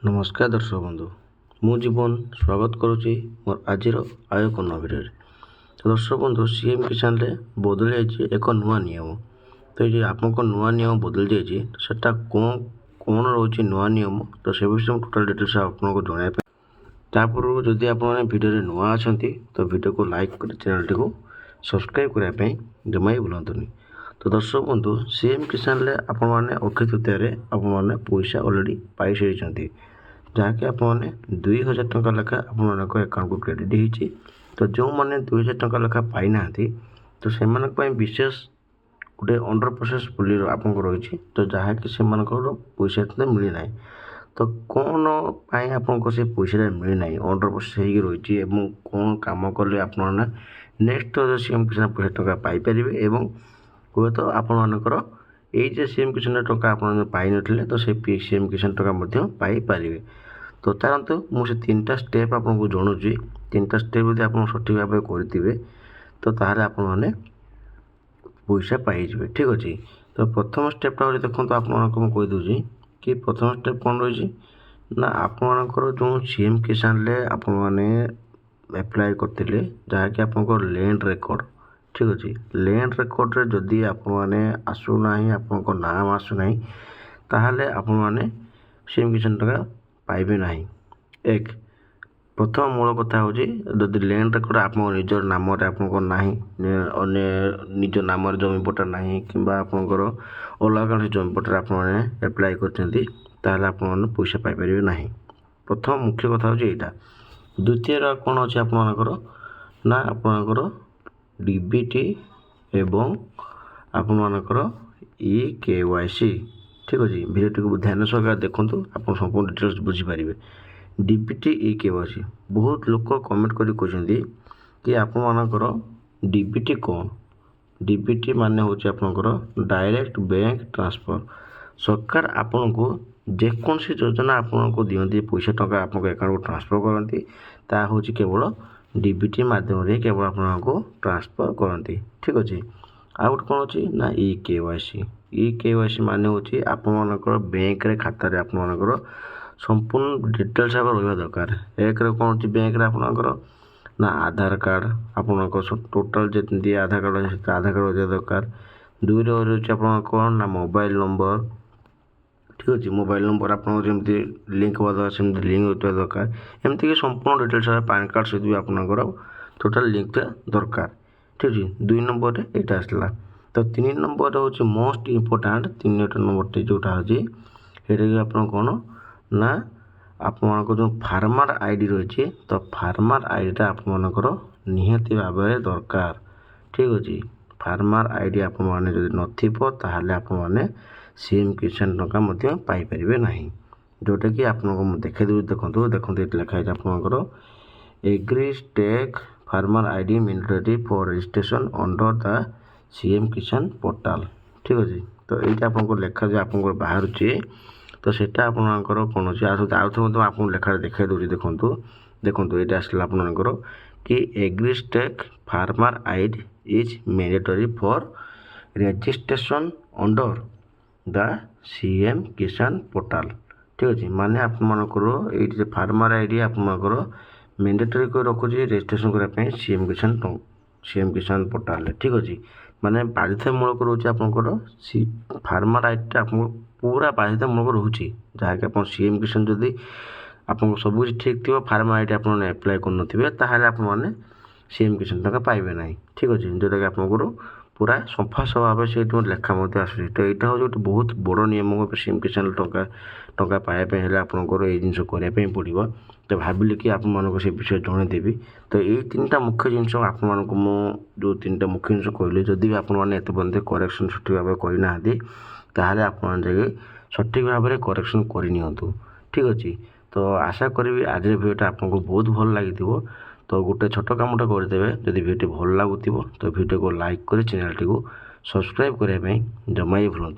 नमस्कार दर्शक बंधु मु जीवन स्वागत करुच्ची मोर आज आय एक नवा भिडियो। तो दर्शक बंधु सीएम किसान रे बदल जाइए एक नुआ नियम। तो ये आपको नुआ नियम बदल जाइए सेटा कौन रोचे नुआ नियम तो से विषय टोटाल डिटेल्स आपको जन तापूर्व जदि आप भिडियो नुआ अच्छा तो भिडियो को लाइक कर चैनल टी सब्सक्राइब करने जमा ही भूलुनी। तो दर्शक बंधु सीएम किसान रे आपण मैंने अक्षय तृतीय आपने पैसा अलरेडी पाई सारी जहाँकि आपने 2000 टंका लेखा आपण अकाउंट को क्रेडिट होती। तो जो मैंने 2000 टंका लेखा पाई ना तो से विशेष गोटे अंडर प्रोसेस बोली आपको रही तो जहाँकि से पैसा मिली ना तो कौन पाई आपको से पैसा मिली ना अंडर प्रोसेस हो रही कौन कम कले आप नेक्स्ट सीएम किसान पैसा टंका पाइपर एवं हुए तो आपणकर ये सीएम किसान टंका आप पाई नथिले तो से सीएम किसान टंका पाइपर। तो चाहतु मुझे 3टा स्टेप आपको जनाऊँगी 3टा स्टेप यदि आप सठिक भाव करेंगे तो ताहले आप पैसा पाइबे। ठीक अच्छे। तो प्रथम स्टेपटा हूँ देखो आपको कहीदे कि प्रथम स्टेप कौन रही ना आपणकर जो सीएम किसान रे आप एप्लाय करते जहाँकि आपको लैंड रेकर्ड। ठीक अच्छे। लैंड रेकर्ड रे जदि आपने आसूना आपको नाम आसूना ताहले आपने सीएम किसान टंका पाइबे ना। एक प्रथम मूल कथा हूँ जदि लैंड रेकर्ड आप निजर नाम आपको ना निज नाम जमी पट्टा ना कि आपंकर अलग कौन जमी पट्टा आप एप्लाय कर पैसा पाइपर ना। प्रथम मुख्य कथा हूँ यहाँ। द्वितीय कौन अच्छे आपंकर ना आपंकर डीबीटी एवं आपंकर EKYC। ठीक अच्छे। भिडियो टी ध्यान सहकार देखूँ आप संपूर्ण डिटेल्स बुझीपारे। डीबीटी EKYC बहुत लोग कमेंट कर कहते कि आपंकर डीबीटी कौन। डीबीटी माने हूँ आपंकर डायरेक्ट बैंक ट्रांसफर। सरकार आपन को जेकोसी योजना आपको दिखती पैसा टंका आप अकाउंट को ट्रांसफर करती हूँ केवल डीबीटी माध्यम केवल आपको ट्रांसफर करती। ठीक अच्छे। आ गए कौन अच्छी ना EKYC माने हूँ आपंकर बैंक रे खाता रे आपंकर संपूर्ण डिटेल्स आगे रहा दरकार। एक कौन अच्छी बैंक आपंकर ना आधार कार्ड आपंकर टोटाल जी आधार कार्ड आधार कार्ड रहा दरकार। दुई रही आपंकर ना मोबाइल नंबर। ठीक अच्छे। मोबाइल नंबर आपको जमी लिंक हवा दरकार सेमती लिंक होता दरकार एमती कि संपूर्ण डिटेल्स पैन कार्ड सहित भी आपंकर टोटाल लिंक दरकार। ठीक अच्छे। 2 नंबर यहाँ आसला। तो 3 नंबर हूँ मोस्ट इम्पोर्टाट 3 नंबर जोटा हूँ ये आप कौन ना आपको जो फार्मर आईडी रही तो फार्मर आईडीटा आपंकर निहाती भाव दरकार। ठीक अच्छे। फार्मर आईडी आप नथिले आपने सीएम किसान टंका पाइपर ना जोटा कि आपको देखेदेवी देखो देखो ये लिखाई आपंकर agri stack farmer ID mandatory for registration under the CM Kisan portal. ठीक अच्छे। तो ये आपको लिखा जो आपको बाहर तो सेटा आपंकर कौन अच्छे आपको लेखा देखा दूसरी देखूँ देखो ये आसला आपंकर कि agri stack farmer ID is mandatory for registration under the CM Kisan portal. ठीक अच्छे। माने आपंकर ये फार्मर आईडी आपंकर मैंडेटरी को रखुच्छे रजिस्ट्रेशन करने सीएम किसान पोर्टाल। ठीक अच्छे। माने बाध्यतामूलक रोचे आपंकर फार्मर आईडी आपको पूरा बाध्यतामूलक रोचे जहाँकि आप सीएम किसान जदि आपको सब कुछ ठीक थी फार्मर आईडी आप एप्लाय करने सीएम किसान टंका पाइबे ना। ठीक अच्छे। जोटा कि आपको पूरा सफा सफा भाव से लेखा आस। तो यहाँ हूँ गोटे बहुत बड़ नियम सीएम किसान टंका पाइबा आपंकर ये जिन करने पड़ो। तो भाविली कि आपको से विषय जनईदेवी। तो ये 3टा मुख्य जिन आपको जो 3टा मुख्य जिन कहली जदि भी आपने बंदे करेक्शन सठिक भाव करना ताहले आप सठिक भाव में करेक्शन करनी। ठीक अच्छे। तो आशा करी आज भिडियोटा आपको बहुत भल लगी। तो गोटे छोट कामटा करदे जदि भिडियो भल लगुव तो भिडियो को लाइक कर चैनल टी सब्सक्राइब करने जमा ही भूलुनी।